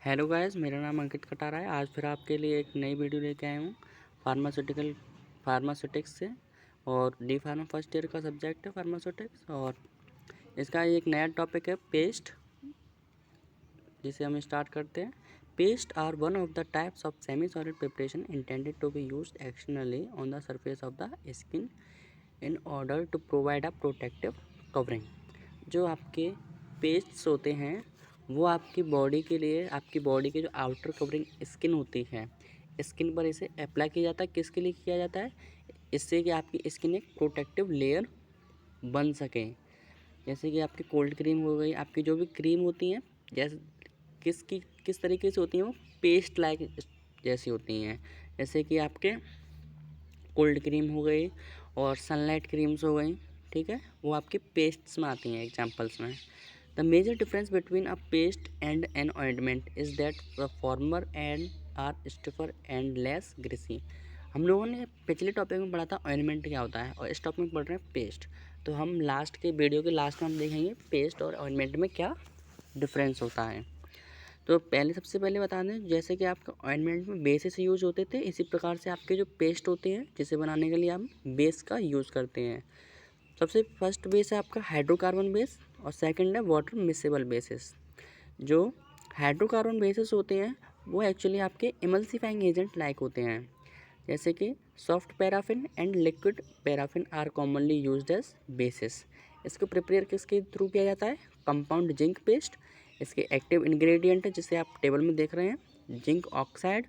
Hello guys, मेरा नाम अंकित कटारा है। आज फिर आपके लिए एक नई वीडियो लेके आया हूँ फार्मास्यूटिक्स से। और डी फार्मा फर्स्ट ईयर का सब्जेक्ट है फार्मास्यूटिक्स, और इसका एक नया टॉपिक है पेस्ट, जिसे हम स्टार्ट करते हैं। Paste are one of the types of semi solid preparation intended to be used externally on the surface of the skin in order to provide a protective covering. जो आपके pests होते हैं वो आपकी बॉडी के लिए, आपकी बॉडी की जो आउटर कवरिंग स्किन होती है, स्किन पर इसे अप्लाई किया जाता है। किसके लिए किया जाता है? इससे कि आपकी स्किन एक प्रोटेक्टिव लेयर बन सके। जैसे कि आपकी कोल्ड क्रीम हो गई, आपकी जो भी क्रीम होती हैं, जैसे किस तरीके से होती हैं, वो पेस्ट लाइक जैसी होती हैं। जैसे कि आपके कोल्ड क्रीम हो गई और सनलाइट क्रीम्स हो गई, ठीक है, वो आपके पेस्ट्स में आती हैं एग्जांपल्स में। The major difference between a paste and an ointment is that the former and are stiffer and less greasy. हम लोगों ने पिछले टॉपिक में पढ़ा था ऑइंटमेंट क्या होता है, और इस टॉपिक में पढ़ रहे हैं पेस्ट। तो हम लास्ट के वीडियो के लास्ट में हम देखेंगे पेस्ट और ऑइंटमेंट में क्या डिफरेंस होता है। तो सबसे पहले बता दें, जैसे कि आपका ऑइंटमेंट में बेसिस यूज होते थे, इसी प्रकार से आपके जो पेस्ट होते हैं, जिसे बनाने के लिए हम बेस का यूज़ करते हैं। सबसे फर्स्ट बेस है आपका हाइड्रोकार्बन बेस, और सेकंड है वाटर मिसेबल बेसिस। जो हाइड्रोकार्बन बेसिस होते हैं वो एक्चुअली आपके इमल्सिफाइंग एजेंट लाइक होते हैं। जैसे कि soft paraffin and liquid paraffin are commonly used as bases. इसको प्रिपेयर किसके थ्रू किया जाता है? Compound zinc paste. इसके एक्टिव इंग्रेडिएंट है, जिसे आप टेबल में देख रहे हैं, जिंक ऑक्साइड,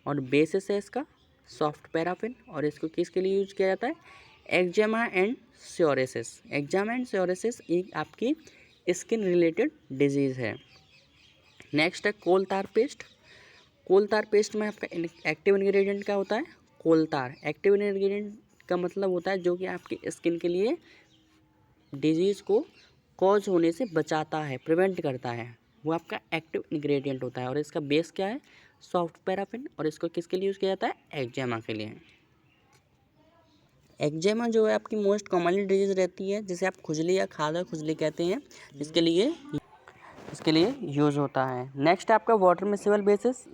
और बेसिस है इसका सॉफ्ट पैराफिन। और इसको किसके लिए यूज किया जाता है? Eczema and psoriasis. Eczema and psoriasis एक आपकी स्किन रिलेटेड डिजीज़ है। नेक्स्ट है कोल तार पेस्ट। कोल तार पेस्ट में आपका एक्टिव इंग्रेडिएंट क्या होता है? कोल तार। एक्टिव इंग्रेडिएंट का मतलब होता है जो कि आपकी स्किन के लिए डिजीज़ को कॉज होने से बचाता है, प्रिवेंट करता है, वो आपका एक्टिव इंग्रेडिएंट होता है। और इसका बेस क्या है? Soft paraffin. और इसको किसके लिए यूज़ किया जाता है? एक्जेमा के लिए। एक्जेमा जो है आपकी मोस्ट कॉमनली डिजीज़ रहती है, जिसे आप खुजली या खादा खुजली कहते हैं, इसके लिए यूज़ होता है। नेक्स्ट है आपका वाटर मिसेबल बेसिस।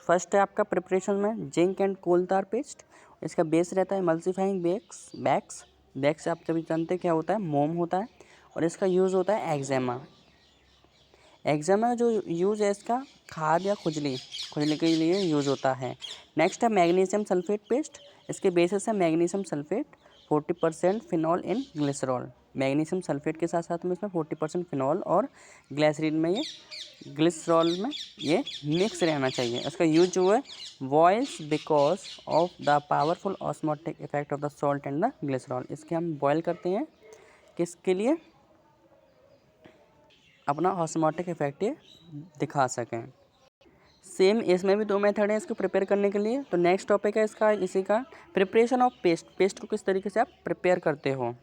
फर्स्ट है आपका प्रिपरेशन में जिंक एंड कोल तार पेस्ट। इसका बेस रहता है मल्सीफाइंग बैक्स आप सभी जानते हैं क्या होता है? मोम होता है। और इसका यूज़ होता है एक्जेमा जो यूज़ है इसका खाद या खुजली के लिए यूज़ होता है। नेक्स्ट है मैग्नीशियम सल्फेट पेस्ट। इसके बेसिस है मैग्नीशियम सल्फेट, 40% फिनॉल इन ग्लिसरॉल। मैग्नीशियम सल्फेट के साथ साथ में इसमें 40% फिनॉल और ग्लिसरॉल में ये मिक्स रहना चाहिए। इसका यूज जो है boils because of the powerful osmotic effect of the salt and the glycerol. इसके हम बॉयल करते हैं किसके लिए? अपना ऑस्मोटिक इफेक्ट ये दिखा सकें। सेम इसमें भी दो मेथड है इसको प्रिपेयर करने के लिए। तो नेक्स्ट टॉपिक है इसी का प्रिपरेशन ऑफ पेस्ट को किस तरीके से आप प्रिपेयर करते हो।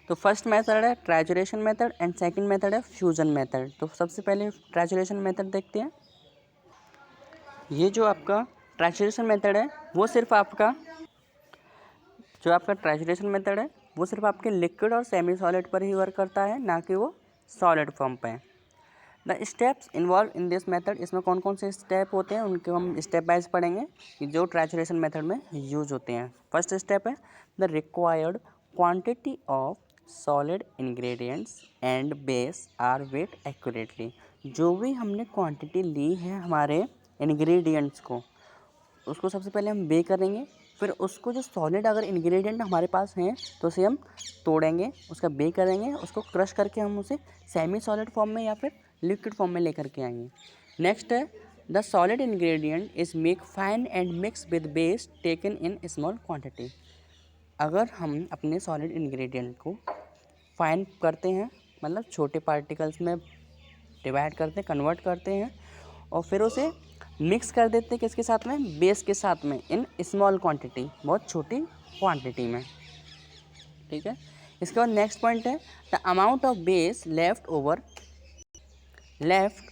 तो फर्स्ट मेथड है trituration method and second method है फ्यूजन मेथड। तो सबसे पहले ट्राइचुरेशन मेथड देखते हैं। ये जो आपका ट्राइचुरेशन मेथड है वो सिर्फ आपका वो सिर्फ आपके लिक्विड और सेमी सॉलिड पर ही वर्क करता है, ना कि वो सॉलिड फॉर्म पे। The steps involved in this method, इसमें कौन कौन से स्टेप होते हैं उनको हम स्टेप वाइज पढ़ेंगे कि जो ट्राइचुरेशन मेथड में यूज होते हैं। फर्स्ट स्टेप है the required quantity of solid ingredients and base are weight accurately. जो भी हमने क्वांटिटी ली है हमारे इंग्रेडिएंट्स को, उसको सबसे पहले हम बे करेंगे। फिर उसको जो सॉलिड अगर इंग्रेडिएंट हमारे पास हैं तो उसे हम तोड़ेंगे, उसका बे करेंगे, उसको क्रश करके हम उसे सेमी सॉलिड फॉर्म में या फिर लिक्विड फॉर्म में लेकर के आएंगे। नेक्स्ट है the solid ingredient is make fine and mix with base taken in small quantity. अगर हम अपने सॉलिड इंग्रेडिएंट को फाइन करते हैं, मतलब छोटे पार्टिकल्स में डिवाइड करते हैं, कन्वर्ट करते हैं, और फिर उसे मिक्स कर देते हैं किसके साथ में? बेस के साथ में, इन स्मॉल क्वांटिटी, बहुत छोटी क्वांटिटी में, ठीक है। इसके बाद नेक्स्ट पॉइंट है the amount of base left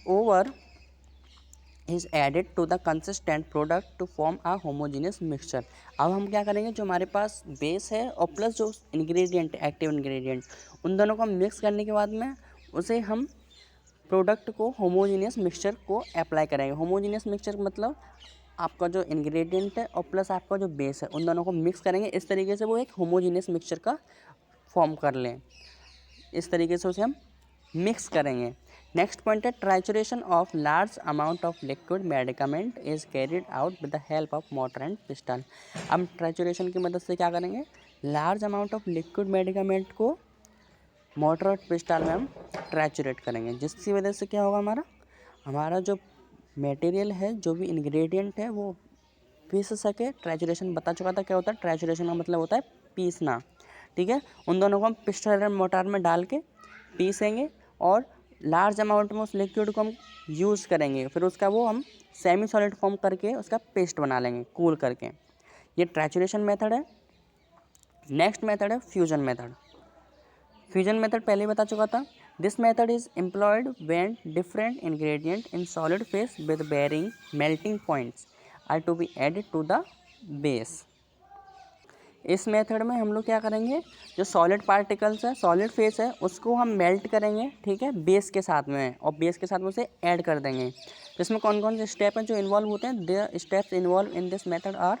over is added to the consistent product to form a homogeneous mixture. अब हम क्या करेंगे, जो हमारे पास बेस है और प्लस जो इंग्रेडिएंट एक्टिव इंग्रेडिएंट, उन दोनों को मिक्स करने के बाद में उसे हम प्रोडक्ट को होमोजीनियस मिक्सचर को अप्लाई करेंगे। होमोजीनियस मिक्सचर मतलब आपका जो इंग्रेडिएंट है और प्लस आपका जो बेस है उन दोनों को मिक्स करेंगे, इस तरीके से वो एक होमोजीनियस मिक्सचर का फॉर्म कर लें। इस तरीके से उसे हम मिक्स करेंगे। नेक्स्ट पॉइंट है trituration of large amount of liquid medicament is carried out with the help of motor and piston. हम ट्राइचुरेशन की मदद से क्या करेंगे, large amount of liquid medicament को मोटर और पिस्टन में हम ट्राइचुरेट करेंगे, जिसकी वजह से क्या होगा, हमारा जो मटेरियल है, जो भी इंग्रेडिएंट है वो पीस सके। ट्राइचुरेशन बता चुका था क्या होता है, ट्राइचुरेशन का मतलब होता है पीसना। ठीक है, उन दोनों को हम पिस्टन और मोटर में डाल के पीसेंगे और लार्ज अमाउंट में उस लिक्विड को हम यूज़ करेंगे, फिर उसका वो हम सेमी सॉलिड फॉर्म करके उसका पेस्ट बना लेंगे कूल करके। ये ट्राइचुरेशन मेथड है। नेक्स्ट मेथड है फ्यूजन मेथड। फ्यूजन मेथड पहले ही बता चुका था। This method is employed when different ingredient in solid phase with varying melting points are to be added to the base. इस मेथड में हम लोग क्या करेंगे, जो सॉलिड पार्टिकल्स है, सॉलिड फेस है, उसको हम मेल्ट करेंगे, ठीक है, बेस के साथ में, और बेस के साथ में उसे ऐड कर देंगे। तो इसमें कौन कौन से स्टेप हैं जो इन्वॉल्व होते हैं, the steps involved in this method are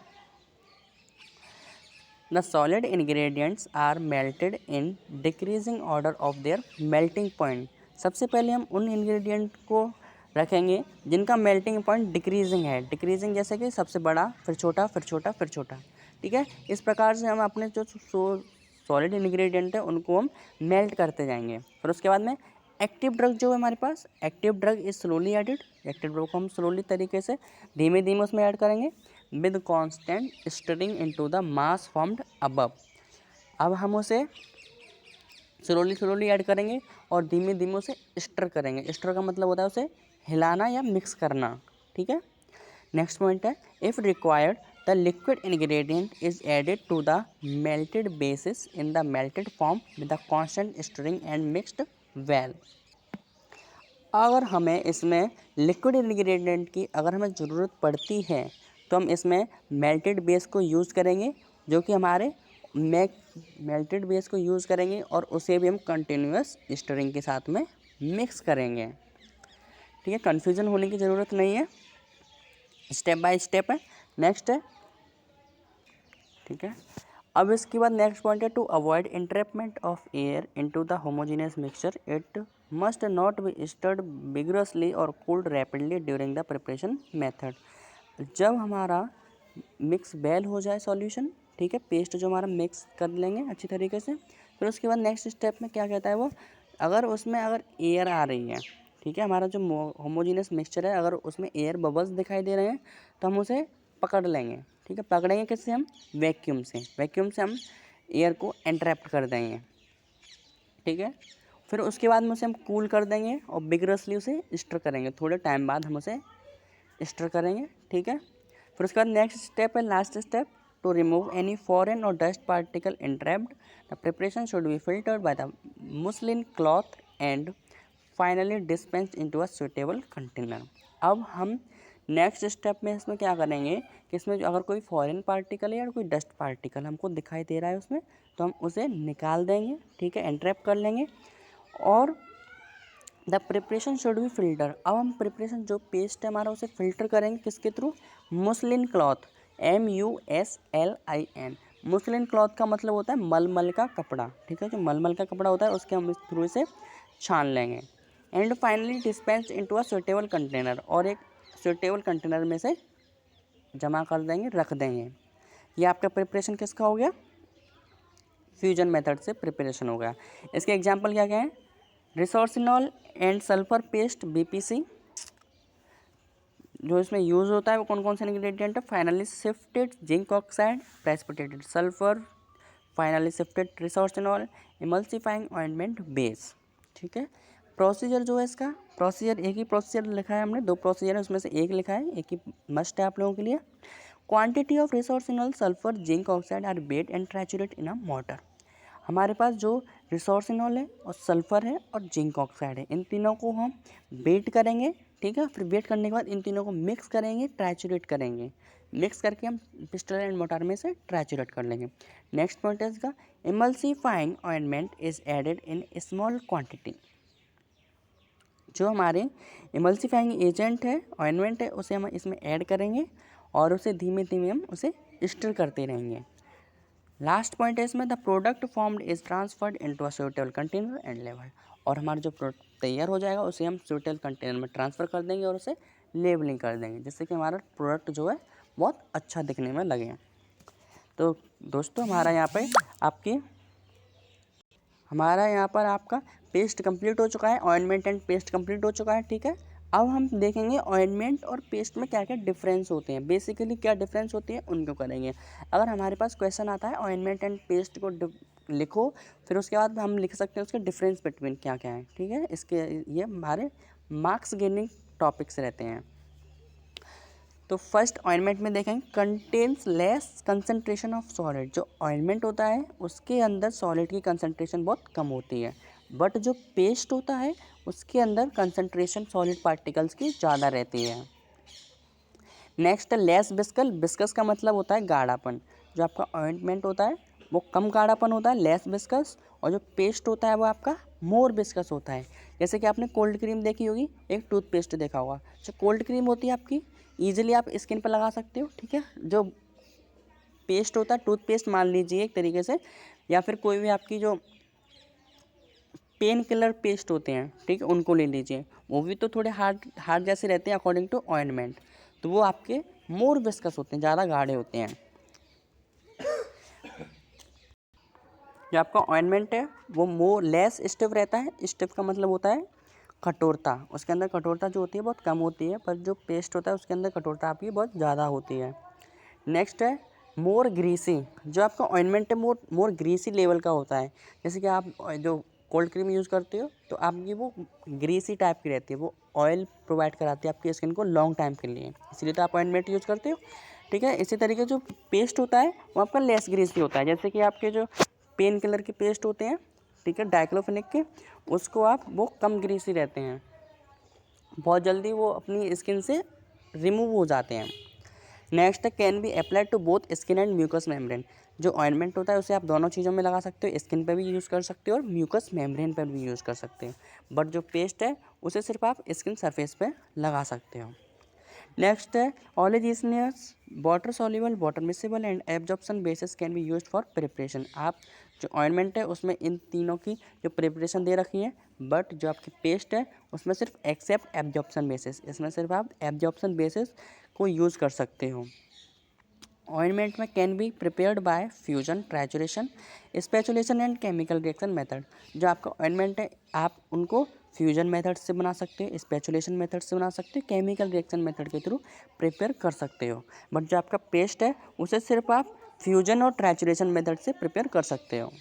the solid ingredients are melted in decreasing order of their melting point। सबसे पहले हम उन इंग्रेडिएंट को रखेंगे जिनका मेल्टिंग पॉइंट डिक्रीजिंग है। डिक्रीजिंग जैसे कि सबसे बड़ा, फिर छोटा, फिर छोटा, फिर छोटा। ठीक है, इस प्रकार से हम अपने जो सॉलिड इंग्रेडिएंट है उनको हम मेल्ट करते जाएंगे। फिर उसके बाद में एक्टिव ड्रग जो है हमारे पास, active drug is slowly added. Active drug को हम स्लोली तरीके से धीमे धीमे उसमें ऐड करेंगे with constant stirring into the mass formed above. अब हम उसे स्लोली ऐड करेंगे और धीमे धीमे उसे स्टर करेंगे। स्टर का मतलब होता है उसे हिलाना या मिक्स करना। ठीक है, नेक्स्ट पॉइंट है if required the liquid ingredient is added to the melted bases in the melted form with the constant stirring and mixed well. अगर हमें इसमें लिक्विड इंग्रेडिएंट की अगर हमें ज़रूरत पड़ती है तो हम इसमें मेल्टेड बेस को यूज़ करेंगे, जो कि हमारे मेल्टेड बेस को यूज़ करेंगे और उसे भी हम कंटिन्यूस स्टरिंग के साथ में मिक्स करेंगे। ठीक है, कन्फ्यूज़न होने की ज़रूरत नहीं है, स्टेप बाय स्टेप है। नेक्स्ट है, ठीक है, अब इसके बाद नेक्स्ट पॉइंट है to avoid entrapment of air into the homogeneous mixture it must not be stirred vigorously और cooled rapidly during the preparation method. जब हमारा मिक्स बेल हो जाए सॉल्यूशन, ठीक है, पेस्ट जो हमारा मिक्स कर लेंगे अच्छी तरीके से, फिर उसके बाद नेक्स्ट स्टेप में क्या कहता है वो, अगर उसमें अगर एयर आ रही है, ठीक है, हमारा जो होमोजेनियस मिक्सचर है अगर उसमें एयर बबल्स दिखाई दे रहे हैं तो हम उसे पकड़ लेंगे। ठीक है, पकड़ेंगे किससे, हम वैक्यूम से। वैक्यूम से हम एयर को एंट्रैप्ट कर देंगे। ठीक है, फिर उसके बाद में उसे हम कूल कर देंगे और बिगरसली उसे स्टर करेंगे। थोड़े टाइम बाद हम उसे स्टर करेंगे। ठीक है, फिर उसके बाद नेक्स्ट स्टेप है, last step, to remove any foreign or dust particle entrapped the preparation should be filtered by the muslin cloth and finally dispensed into a suitable container. अब हम नेक्स्ट स्टेप में इसमें क्या करेंगे कि इसमें जो अगर कोई फॉरेन पार्टिकल या कोई डस्ट पार्टिकल हमको दिखाई दे रहा है उसमें, तो हम उसे निकाल देंगे। ठीक है, एंट्रैप कर लेंगे और the preparation should B filter. अब हम प्रिपरेशन जो पेस्ट है हमारा उसे फिल्टर करेंगे किसके through, muslin cloth, MUSLIN। Muslin cloth का मतलब होता है मलमल का कपड़ा। ठीक है, जो मलमल का कपड़ा होता है उसके हम इस थ्रू से छान लेंगे। And finally dispense into a suitable container, और एक सुटेबल कंटेनर में से जमा कर देंगे, रख देंगे। ये आपका प्रिपरेशन किसका हो गया, फ्यूजन मेथड से प्रिपरेशन हो गया। इसके एग्जाम्पल क्या क्या हैं, resorcinol and sulphur paste BPC। जो इसमें यूज़ होता है वो कौन कौन से इंग्रेडिएंट है, finally shifted zinc oxide, precipitated sulphur, finally shifted resorcinol, emulsifying ointment base. ठीक है, प्रोसीजर जो है इसका, प्रोसीजर एक ही प्रोसीजर लिखा है हमने, 2 प्रोसीजर है उसमें से एक लिखा है, एक ही मस्ट है आप लोगों के लिए। Quantity of resorcinol, sulphur, zinc oxide are weighed and triturate in a mortar. हमारे पास जो रिसोर्सिनॉल है और सल्फ़र है और जिंक ऑक्साइड है, इन तीनों को हम बेट करेंगे। ठीक है, फिर बेट करने के बाद इन तीनों को मिक्स करेंगे, ट्राइचुरेट करेंगे। मिक्स करके हम पिस्टल एंड मोटर में से ट्राइचुरेट कर लेंगे। नेक्स्ट पॉइंट है इसका, emulsifying ointment is added in small quantity. जो हमारे इमल्सिफाइंग एजेंट है, ऑइंटमेंट है, उसे हम इसमें ऐड करेंगे और उसे धीमे धीमे हम उसे स्टर करते रहेंगे। लास्ट पॉइंट है इसमें, the product formed is transferred into a suitable container and label. और हमारा जो प्रोडक्ट तैयार हो जाएगा उसे हम सूटेबल कंटेनर में ट्रांसफ़र कर देंगे और उसे लेबलिंग कर देंगे, जिससे कि हमारा प्रोडक्ट जो है बहुत अच्छा दिखने में लगे। तो दोस्तों हमारा यहाँ पर आपका पेस्ट कंप्लीट हो चुका है, ऑइंटमेंट एंड पेस्ट कंप्लीट हो चुका है, ठीक है। अब हम देखेंगे ऑइंटमेंट और पेस्ट में क्या क्या डिफरेंस होते हैं, बेसिकली क्या डिफरेंस होती है उनको करेंगे। अगर हमारे पास क्वेश्चन आता है ऑइंटमेंट एंड पेस्ट को लिखो, फिर उसके बाद हम लिख सकते हैं उसके डिफरेंस बिटवीन क्या क्या है, ठीक है। इसके ये हमारे मार्क्स गेनिंग टॉपिक्स रहते हैं। तो फर्स्ट ऑइंटमेंट में देखेंगे, contains less concentration of solid. जो ऑइंटमेंट होता है उसके अंदर सॉलिड की कंसनट्रेशन बहुत कम होती है, बट जो पेस्ट होता है उसके अंदर कंसनट्रेशन सॉलिड पार्टिकल्स की ज़्यादा रहती है। नेक्स्ट है लेस विस्कस। विस्कस का मतलब होता है गाढ़ापन। जो आपका ऑइंटमेंट होता है वो कम गाढ़ापन होता है, लेस विस्कस, और जो पेस्ट होता है वो आपका मोर विस्कस होता है। जैसे कि आपने कोल्ड क्रीम देखी होगी, एक टूथपेस्ट देखा होगा। जो कोल्ड क्रीम होती है आपकी ईजिली आप स्किन पर लगा सकते हो, ठीक है। जो पेस्ट होता है, टूथपेस्ट मान लीजिए एक तरीके से, या फिर कोई भी आपकी जो पेन किलर पेस्ट होते हैं, ठीक है, उनको ले लीजिए, वो भी तो थोड़े हार्ड जैसे रहते हैं अकॉर्डिंग टू ऑइंटमेंट, तो वो आपके मोर विस्कस होते हैं, ज़्यादा गाढ़े होते हैं। जो आपका ऑइंटमेंट है वो मोर लेस स्टिफ रहता है। स्टिफ का मतलब होता है कठोरता, उसके अंदर कठोरता जो होती है बहुत कम होती है, पर जो पेस्ट होता है उसके अंदर कठोरता आपकी बहुत ज़्यादा होती है। नेक्स्ट है मोर ग्रीसी। जो आपका ऑइंटमेंट है मोर ग्रीसी लेवल का होता है। जैसे कि आप जो कोल्ड क्रीम यूज़ करते हो तो आपकी वो ग्रीसी टाइप की रहती है, वो ऑयल प्रोवाइड कराती है आपकी स्किन को लॉन्ग टाइम के लिए, इसलिए तो आप ऑइंटमेंट यूज़ करते हो, ठीक है। इसी तरीके जो पेस्ट होता है वो आपका लेस ग्रीसी होता है। जैसे कि आपके जो पेन किलर के पेस्ट होते हैं, ठीक है, डाइक्लोफिनिक के, उसको आप वो कम ग्रीसी रहते हैं, बहुत जल्दी वो अपनी स्किन से रिमूव हो जाते हैं। Next can be applied to both skin and mucous membrane. जो ऑइंटमेंट होता है उसे आप दोनों चीज़ों में लगा सकते हो, स्किन पे भी यूज़ कर सकते हो और म्यूकस मेम्ब्रेन पर भी यूज़ कर सकते हो, बट जो पेस्ट है उसे सिर्फ आप स्किन सरफेस पे लगा सकते हो। नेक्स्ट है oleaginous water soluble, water miscible and absorption bases can be used for preparation. आप जो ऑइंटमेंट है उसमें इन तीनों की जो प्रिपरेशन दे रखी है, बट जो आपकी पेस्ट है उसमें सिर्फ एक्सेप्ट एब्जॉर्प्शन बेसिस, इसमें सिर्फ आप एब्जॉर्प्शन बेसिस को यूज़ कर सकते हो। ऑइंटमेंट में can be prepared by fusion, trituration, spatulation and chemical reaction method. जो आपका ऑइंटमेंट है आप उनको फ्यूजन मेथड से बना सकते हो, स्पेचुलेशन मेथड से बना सकते हो, केमिकल रिएक्शन मेथड के थ्रू प्रिपेयर कर सकते हो, बट जो आपका पेस्ट है उसे सिर्फ आप फ्यूजन और ट्राइचुरेशन मेथड से प्रिपेयर कर सकते हो।